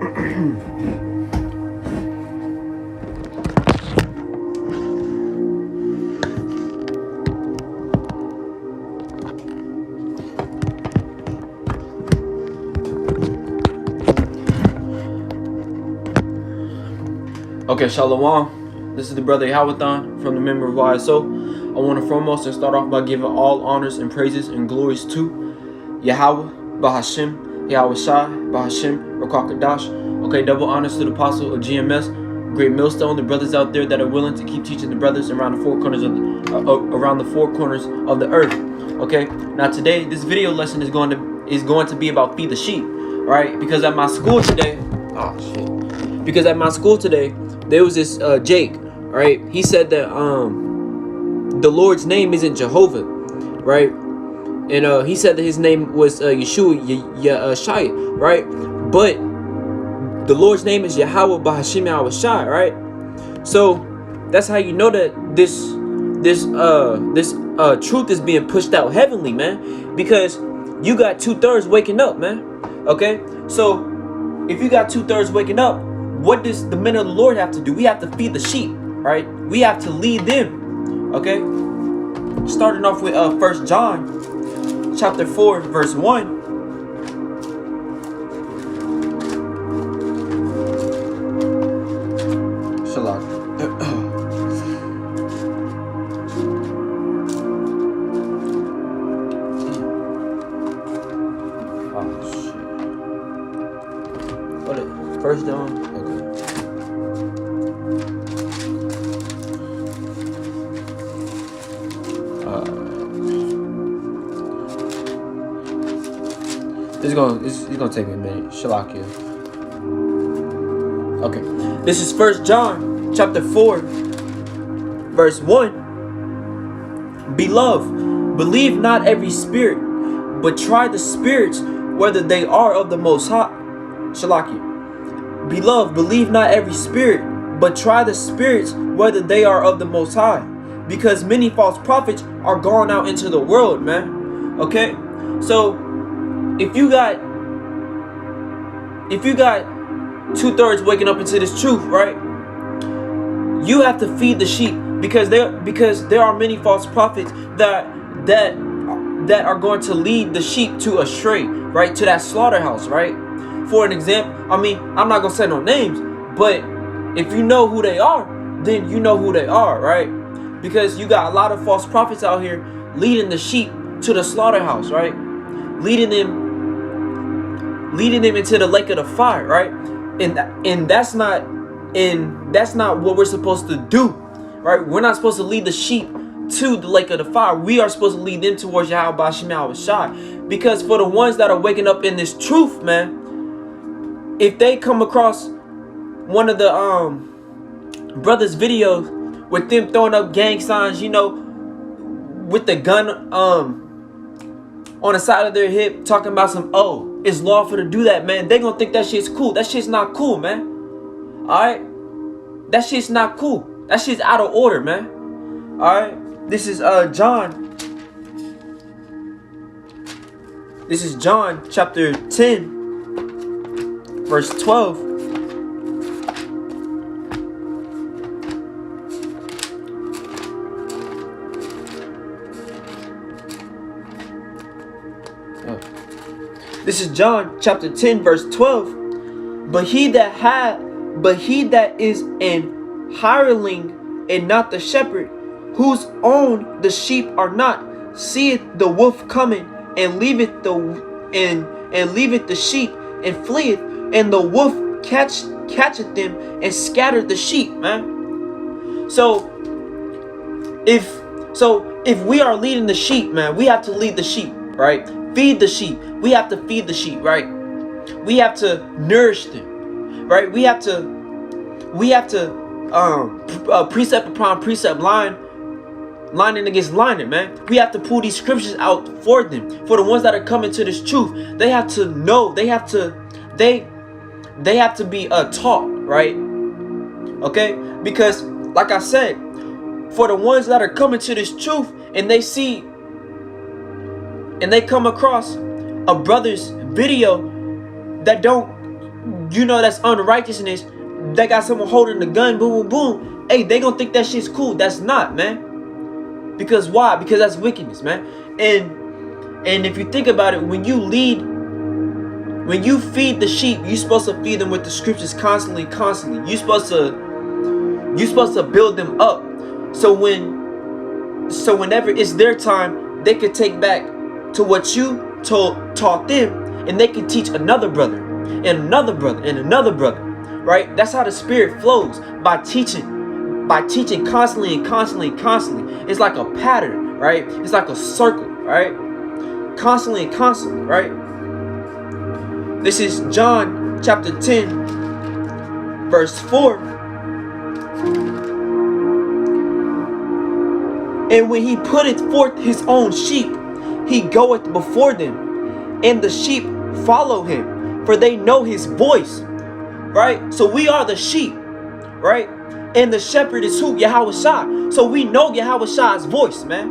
Okay, Shalom. This is the brother Yahawathon from the member of YSO. I want to foremost start off by giving all honors and praises and glories to Yahweh, Bahashim, Yahweh Shai, Bahashim, Rakakadash. Okay, double honors to the apostle of GMS, Great Millstone, the brothers out there that are willing to keep teaching the brothers around the four corners of the earth. Okay, now today this video lesson is going to be about feed the sheep, right? Because at my school today, there was this Jake, right? He said that the Lord's name isn't Jehovah, right? And he said that his name was Yeshua Shai, right? But the Lord's name is Yahweh Bahashim Yahweh Shai, right? So that's how you know that this truth is being pushed out heavenly, man. Because you got 2/3 waking up, man. Okay, so if you got 2/3 waking up, what does the men of the Lord have to do? We have to feed the sheep, right? We have to lead them, okay? Starting off with 1 John chapter 4 verse 1. Shalom. Oh shit. What is 1 John? It's gonna take me a minute. Shalakia. Okay. This is 1 John chapter 4 verse 1. Beloved, believe not every spirit, but try the spirits whether they are of the Most High. Shalakia. Beloved, believe not every spirit, but try the spirits whether they are of the Most High. Because many false prophets are gone out into the world, man. Okay? So if you got 2/3 waking up into this truth, right? You have to feed the sheep because there are many false prophets that are going to lead the sheep to astray, right? To that slaughterhouse, right? For an example, I mean, I'm not gonna say no names, but if you know who they are, then you know who they are, right? Because you got a lot of false prophets out here leading the sheep to the slaughterhouse, right? Leading them into the lake of the fire, right? And that's not what we're supposed to do, right? We're not supposed to lead the sheep to the lake of the fire. We are supposed to lead them towards Yahweh Bashim Yahweh Shai. Because for the ones that are waking up in this truth, man, if they come across one of the brothers' videos with them throwing up gang signs, you know, with the gun on the side of their hip, talking about some, oh, it's lawful to do that, man. They gonna think that shit's cool. That shit's not cool, man. Alright? That shit's not cool. That shit's out of order, man. Alright? This is John. This is John chapter 10 verse 12. This is John chapter 10 verse 12. But he that is an hireling and not the shepherd, whose own the sheep are not, seeth the wolf coming and leaveth the sheep and fleeth, and the wolf catcheth them and scattered the sheep, man. So if we are leading the sheep, man, we have to lead the sheep, right? Feed the sheep. We have to feed the sheep, right? We have to nourish them, right? We have to precept upon precept, lining against lining, man. We have to pull these scriptures out for them. For the ones that are coming to this truth, they have to know. They have to be taught, right? Okay? Because, like I said, for the ones that are coming to this truth and they see and they come across a brother's video that don't you know that's unrighteousness. They got someone holding the gun, boom, boom, boom. Hey, they gonna think that shit's cool. That's not, man. Because why? Because that's wickedness, man. And if you think about it, when you feed the sheep, you're supposed to feed them with the scriptures constantly. You're supposed to build them up. So whenever it's their time, they could take back to what you taught them, and they can teach another brother and another brother and another brother. Right? That's how the Spirit flows, by teaching constantly and constantly and constantly. It's like a pattern, right? It's like a circle, right? Constantly and constantly, right? This is John chapter 10, verse 4. And when he putteth forth his own sheep, he goeth before them, and the sheep follow him, for they know his voice. Right? So we are the sheep, right? And the shepherd is who? Yahawashi. So we know Yahawashi's voice, man.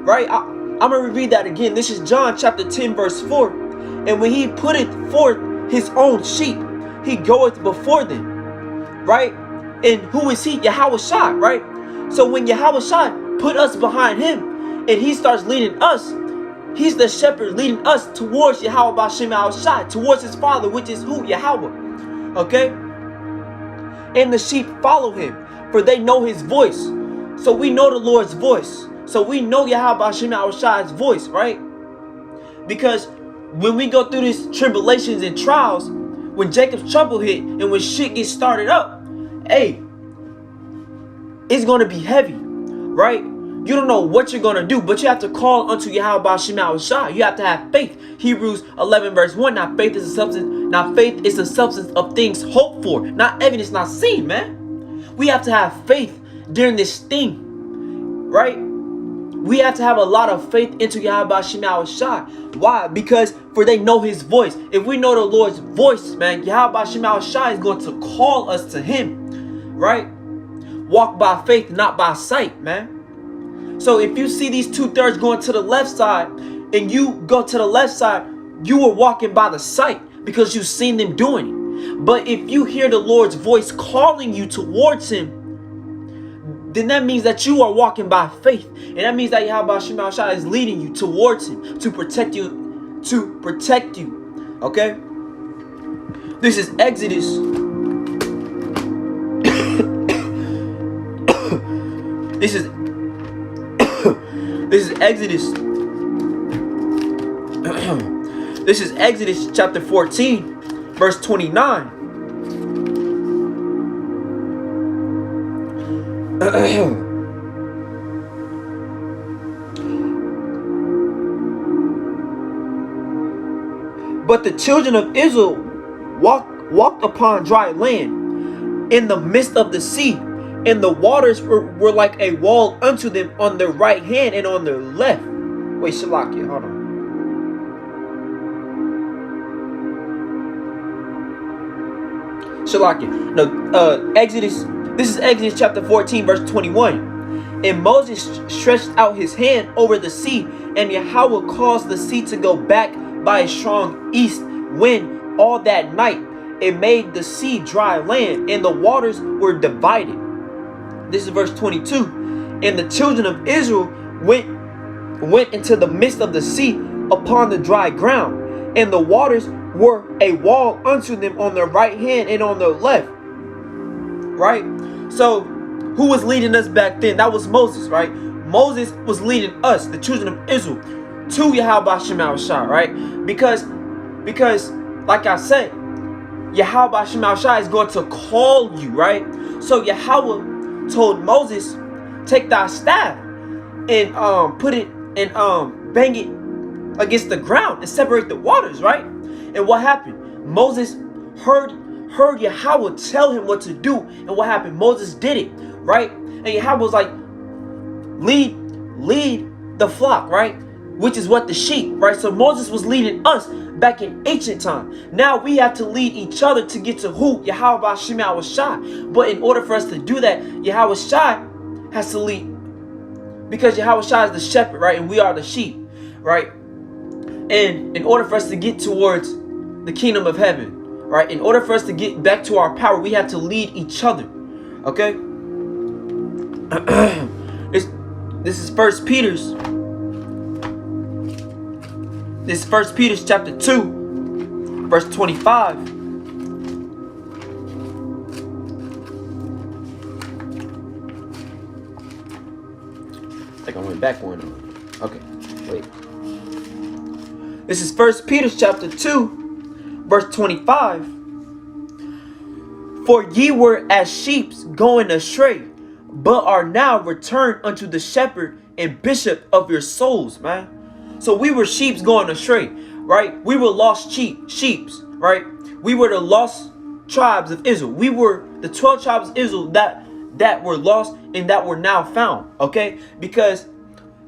Right? I'm going to read that again. This is John chapter 10, verse 4. And when he putteth forth his own sheep, he goeth before them. Right? And who is he? Yahawashi, right? So when Yahawashi put us behind him, and he starts leading us, he's the shepherd leading us towards Yahweh Bashem Yahawashi, towards his father, which is who? Yahweh. Okay? And the sheep follow him, for they know his voice. So we know the Lord's voice. So we know Yahweh Bashem Yahawashi's voice, right? Because when we go through these tribulations and trials, when Jacob's trouble hit and when shit gets started up, hey, it's going to be heavy, right? You don't know what you're going to do, but you have to call unto Yahweh Bashem Yahawashi. You have to have faith. Hebrews 11 verse 1. Now faith is the substance of things hoped for, not evidence not seen, man. We have to have faith during this thing, right? We have to have a lot of faith into Yahweh Bashem Yahawashi. Why? Because for they know his voice. If we know the Lord's voice, man, Yahweh Bashem Yahawashi is going to call us to him, right? Walk by faith, not by sight, man. So if you see these 2/3 going to the left side and you go to the left side, you were walking by the sight because you've seen them doing it. But if you hear the Lord's voice calling you towards him, then that means that you are walking by faith. And that means that Yahweh Bashem Yahawashi is leading you towards him to protect you. Okay? This is Exodus. This is Exodus. This is Exodus chapter 14, verse 29. But the children of Israel walked upon dry land in the midst of the sea, and the waters were like a wall unto them on their right hand and on their left. Wait, Shalakia, hold on. Shalakia. No, Exodus. This is Exodus chapter 14, verse 21. And Moses stretched out his hand over the sea, and Yahweh caused the sea to go back by a strong east wind all that night. It made the sea dry land, and the waters were divided. This is verse 22. And the children of Israel went into the midst of the sea upon the dry ground, and the waters were a wall unto them on their right hand and on their left. Right? So, who was leading us back then? That was Moses, right? Moses was leading us, the children of Israel, to Yahweh Bashem Yahawashi, right? Because, like I said, Yahweh Bashem Yahawashi is going to call you, right? So Yahweh told Moses, take thy staff and put it and bang it against the ground and separate the waters, right? And what happened? Moses heard Yahweh tell him what to do, and what happened? Moses did it, right? And Yahweh was like, lead the flock, right? Which is what the sheep, right? So Moses was leading us back in ancient time. Now we have to lead each other to get to who? Yahweh Bashem Yahawashi. But in order for us to do that, Yahawashi has to lead, because Yahawashi is the shepherd, right? And we are the sheep, right? And in order for us to get towards the kingdom of heaven, right? In order for us to get back to our power, we have to lead each other. Okay? This is First Peter's. This is First Peter's chapter 2, verse 25. I think I went back one. Okay, wait. This is First Peter's chapter 2, verse 25. For ye were as sheep going astray, but are now returned unto the shepherd and bishop of your souls, man. So we were sheep going astray, right? We were lost sheeps, right? We were the lost tribes of Israel. We were the 12 tribes of Israel that were lost and that were now found, okay? Because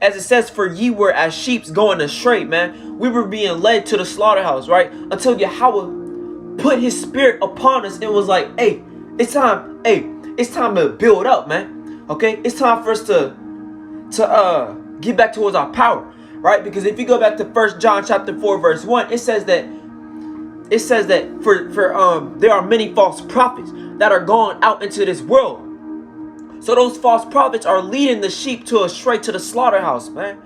as it says, for ye were as sheep going astray, man. We were being led to the slaughterhouse, right? Until Yahweh put his spirit upon us and was like, hey, it's time to build up, man. Okay? It's time for us to get back towards our power, right? Because if you go back to 1 John chapter 4, verse 1, it says that for there are many false prophets that are going out into this world. So those false prophets are leading the sheep to astray to the slaughterhouse, man.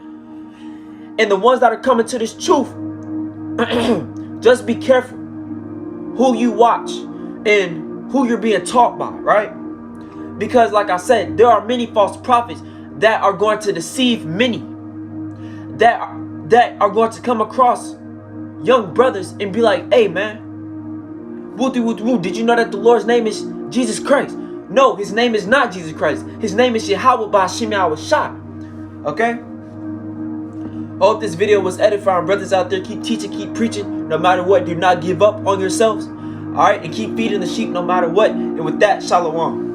And the ones that are coming to this truth, just be careful who you watch and who you're being taught by, right? Because like I said, there are many false prophets that are going to deceive many, that are going to come across young brothers and be like, hey man, did you know that the Lord's name is Jesus Christ? No, his name is not Jesus Christ. His name is Yahweh Ba'Shem Yahushua. Okay? I hope this video was edifying. Brothers out there, keep teaching, keep preaching. No matter what, do not give up on yourselves. Alright? And keep feeding the sheep no matter what. And with that, shalom.